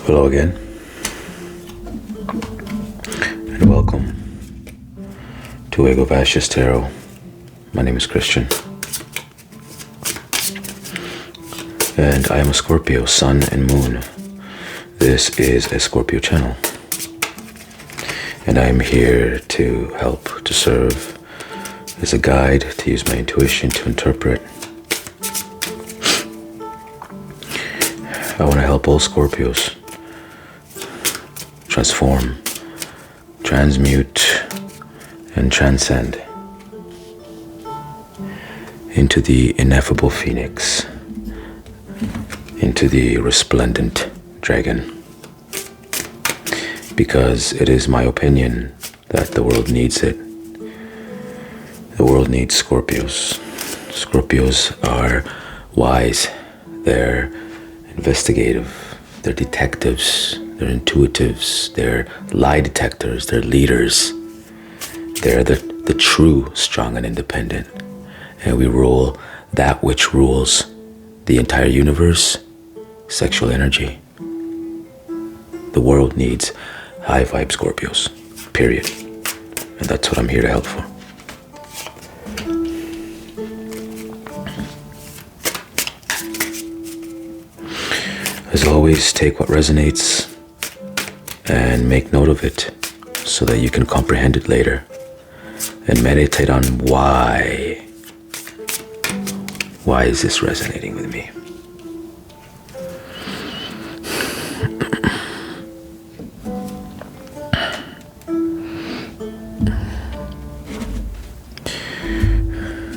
Hello again, and welcome to Ego Vash's Tarot. My name is Christian, and I am a Scorpio, Sun and Moon. This is a Scorpio channel, and I am here to help, to serve, as a guide, to use my intuition to interpret. I want to help all Scorpios transform, transmute, and transcend into the Ineffable Phoenix, into the Resplendent Dragon. Because it is my opinion that the world needs it. The world needs Scorpios. Scorpios are wise, they're investigative, they're detectives, they're intuitives, they're lie detectors, they're leaders. They're the true, strong, and independent. And we rule that which rules the entire universe, sexual energy. The world needs high vibe Scorpios, period. And that's what I'm here to help for. As always, take what resonates and make note of it so that you can comprehend it later and meditate on why. Why is this resonating with me?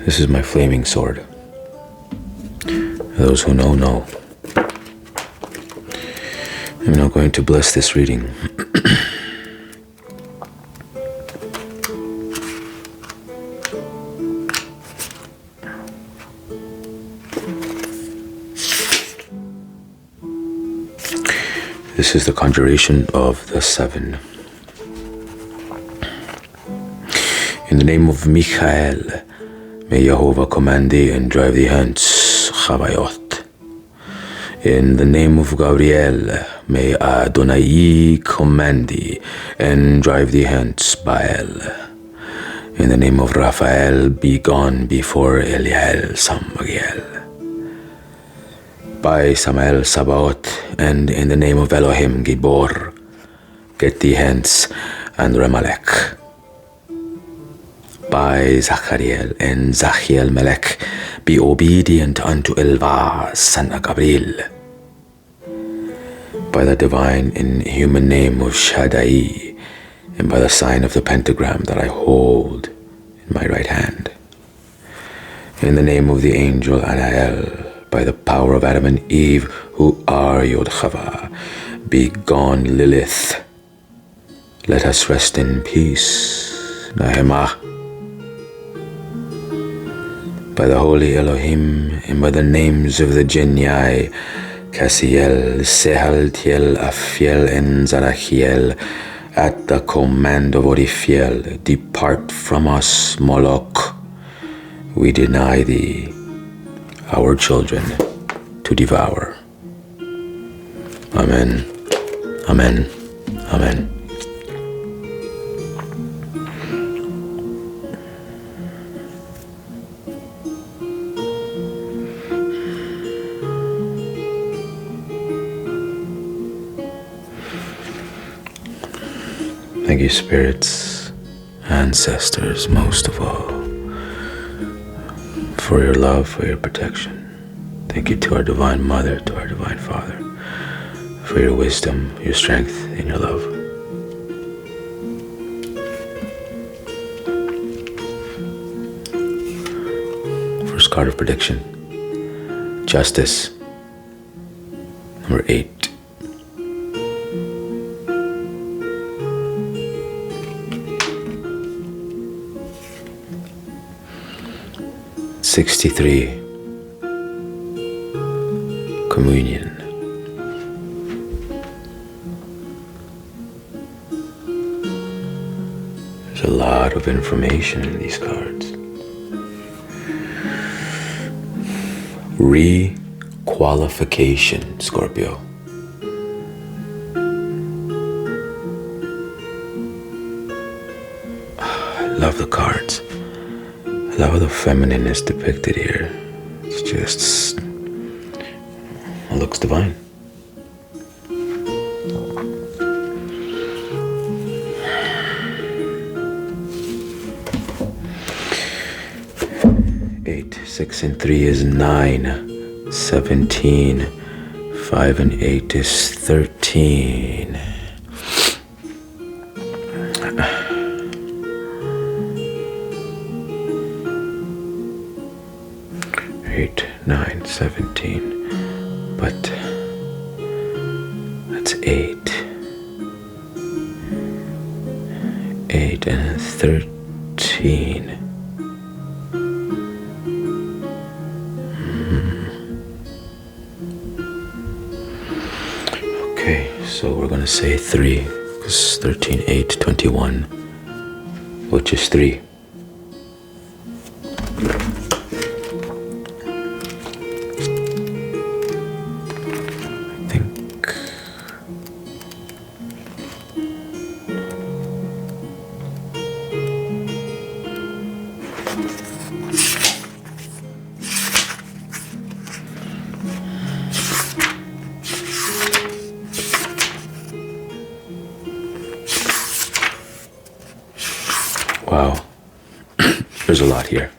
This is my flaming sword. Those who know. I'm now going to bless this reading. This is the conjuration of the seven. In the name of Michael, may Jehovah command thee and drive thee hence, Chavayot. In the name of Gabriel, may Adonai command thee and drive thee hence, Baal. In the name of Raphael, be gone before Eliel, Samael. By Samael Sabaoth, and in the name of Elohim Gibor, get thee hence, and Remalek. By Zachariel and Zachiel Melech, be obedient unto Elva, son of Gabriel. By the divine inhuman name of Shaddai, and by the sign of the pentagram that I hold in my right hand. In the name of the angel Anael, by the power of Adam and Eve, who are Yod Chava, be gone Lilith. Let us rest in peace, Nahemah. By the holy Elohim, and by the names of the Geniai, Cassiel, Sehaltiel, Afiel, and Zarachiel, at the command of Orifiel, depart from us, Moloch. We deny thee our children to devour. Amen. Amen. Amen. Thank you, spirits, ancestors, most of all, for your love, for your protection. Thank you to our Divine Mother, to our Divine Father, for your wisdom, your strength, and your love. First card of prediction, Justice, number 8. 63, communion. There's a lot of information in these cards. Requalification, Scorpio. love the cards. I love how the feminine is depicted here. It's just, it looks divine. Eight, 6 and 3 is 9. 17. 5 and 8 is 13. 8, 9, 17. But that's 8. 8 and 13. Okay, so we're gonna say 3, because 13, 8, 21, which is 3. I think. Wow, there's a lot here.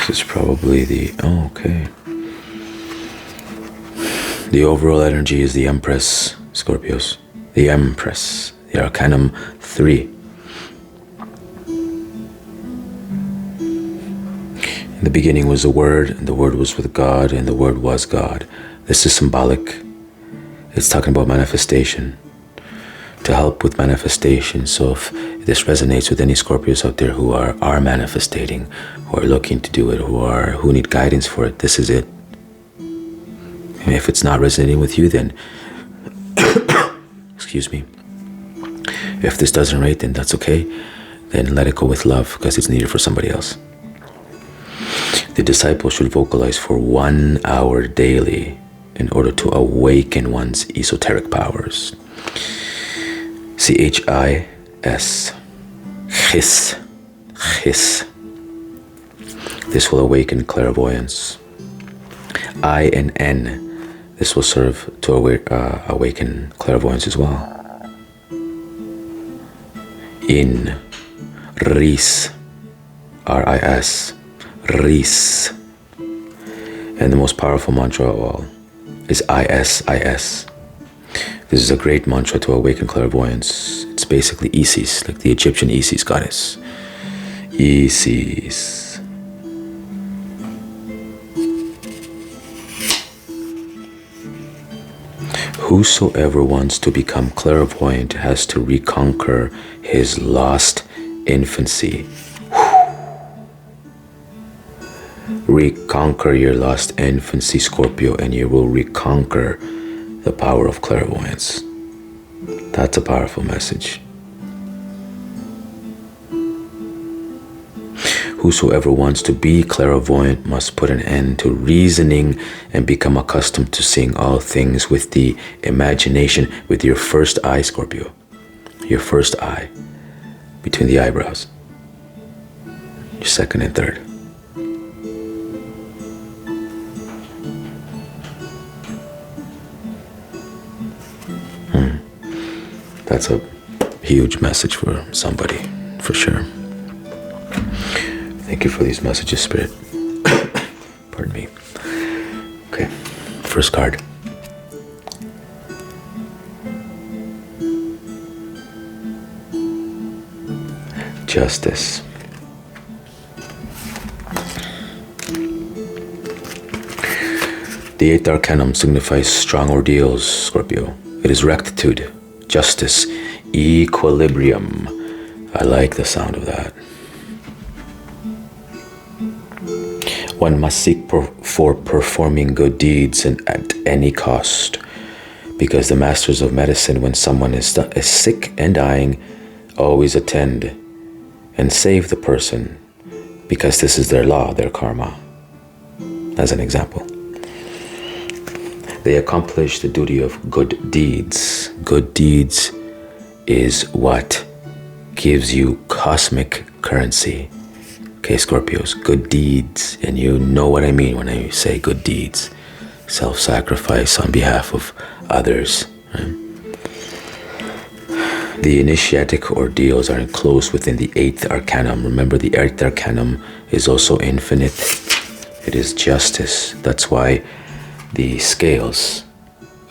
This is probably the, oh, okay. The overall energy is the Empress, Scorpios. The Empress, the Arcanum 3. In the beginning was the Word, and the Word was with God, and the Word was God. This is symbolic. It's talking about manifestation, to help with manifestation. So if this resonates with any Scorpios out there who are manifestating, who are looking to do it, who need guidance for it, this is it. And if it's not resonating with you, then excuse me. If this doesn't rate, then that's okay. Then let it go with love, because it's needed for somebody else. The disciple should vocalize for 1 hour daily in order to awaken one's esoteric powers. CHIS. Chis. Chis. This will awaken clairvoyance. I and N. This will serve to awaken clairvoyance as well. In. Ris. RIS. Ris. And the most powerful mantra of all is ISIS. This is a great mantra to awaken clairvoyance. It's basically Isis, like the Egyptian Isis goddess. Isis. Whosoever wants to become clairvoyant has to reconquer his lost infancy. Reconquer your lost infancy, Scorpio, and you will reconquer the power of clairvoyance. That's a powerful message. Whosoever wants to be clairvoyant must put an end to reasoning and become accustomed to seeing all things with the imagination, with your first eye, Scorpio. Your first eye, between the eyebrows. Your second and third. That's a huge message for somebody, for sure. Thank you for these messages, Spirit. Pardon me. Okay, first card. Justice. The 8th Arcanum signifies strong ordeals, Scorpio. It is rectitude, justice, equilibrium. I like the sound of that. One must seek for performing good deeds and at any cost, because the masters of medicine, when someone is sick and dying, always attend and save the person, because this is their law, their karma, as an example. They accomplish the duty of good deeds. Good deeds is what gives you cosmic currency. Okay, Scorpios, good deeds. And you know what I mean when I say good deeds. Self-sacrifice on behalf of others. Right? The initiatic ordeals are enclosed within the 8th arcanum. Remember, the 8th arcanum is also infinite. It is justice. That's why the scales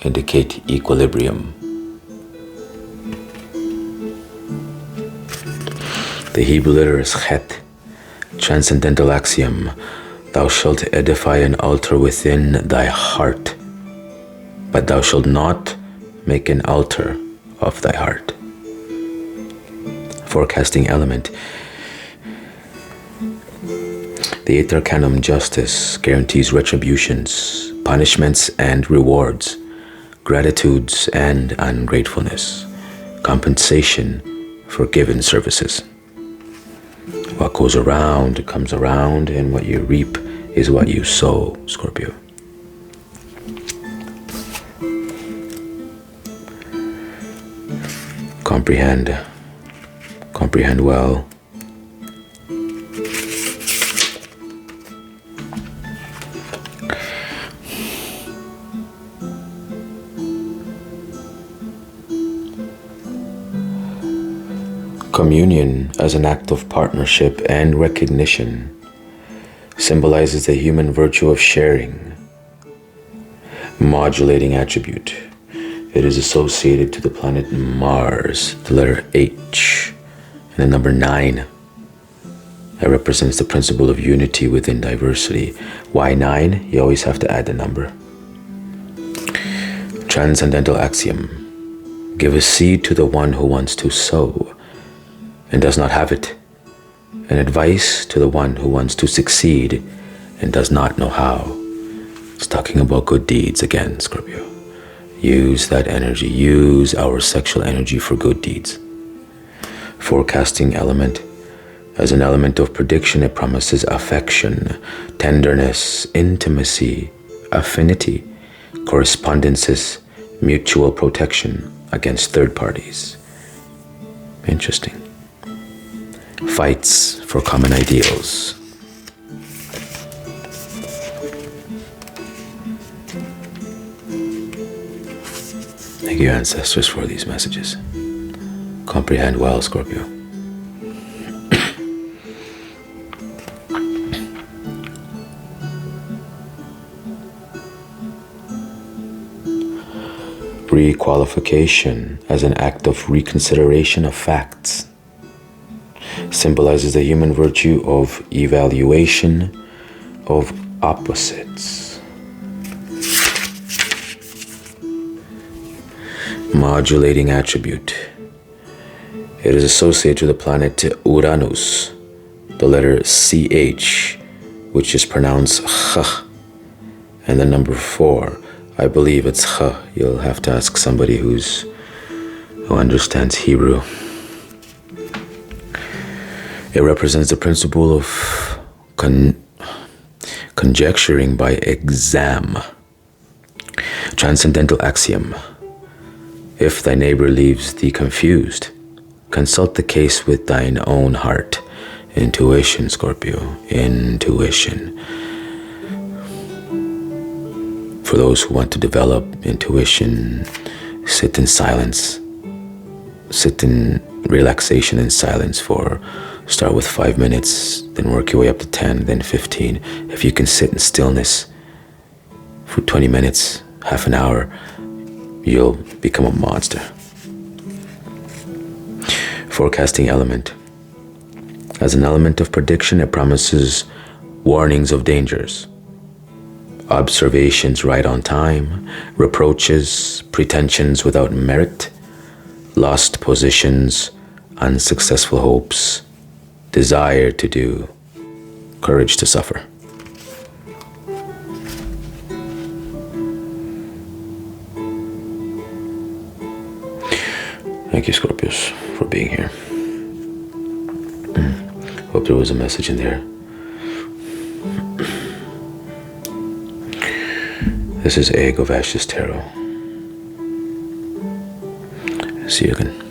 indicate equilibrium. The Hebrew letter is chet, transcendental axiom. Thou shalt edify an altar within thy heart, but thou shalt not make an altar of thy heart. Forecasting element. The 8th arcanum, justice, guarantees retributions, punishments and rewards, gratitudes and ungratefulness, compensation for given services. What goes around comes around, and what you reap is what you sow, Scorpio. Comprehend well. Communion as an act of partnership and recognition symbolizes the human virtue of sharing. Modulating attribute. It is associated to the planet Mars, the letter H, and the number 9. That represents the principle of unity within diversity. Why 9? You always have to add the number. Transcendental axiom. Give a seed to the one who wants to sow and does not have it, and advice to the one who wants to succeed and does not know how. It's talking about good deeds again, Scorpio. Use that energy. Use our sexual energy for good deeds. Forecasting element. As an element of prediction, it promises affection, tenderness, intimacy, affinity, correspondences, mutual protection against third parties. Interesting. Fights for common ideals. Thank you, ancestors, for these messages. Comprehend well, Scorpio. Requalification as an act of reconsideration of facts symbolizes the human virtue of evaluation of opposites. Modulating attribute. It is associated to the planet Uranus, the letter CH, which is pronounced Ch, and the number 4. I believe it's Ch. You'll have to ask somebody who understands Hebrew. It represents the principle of conjecturing by exam. Transcendental axiom. If thy neighbor leaves thee confused, consult the case with thine own heart. Intuition, Scorpio. Intuition. For those who want to develop intuition, sit in silence. Sit in relaxation and silence start with 5 minutes, then work your way up to 10, then 15. If you can sit in stillness for 20 minutes, half an hour, you'll become a monster. Forecasting element. As an element of prediction, it promises warnings of dangers, observations right on time, reproaches, pretensions without merit, lost positions, unsuccessful hopes, desire to do, courage to suffer. Thank you, Scorpios, for being here. Hope there was a message in there This is Egg of Ashes Tarot. See you again.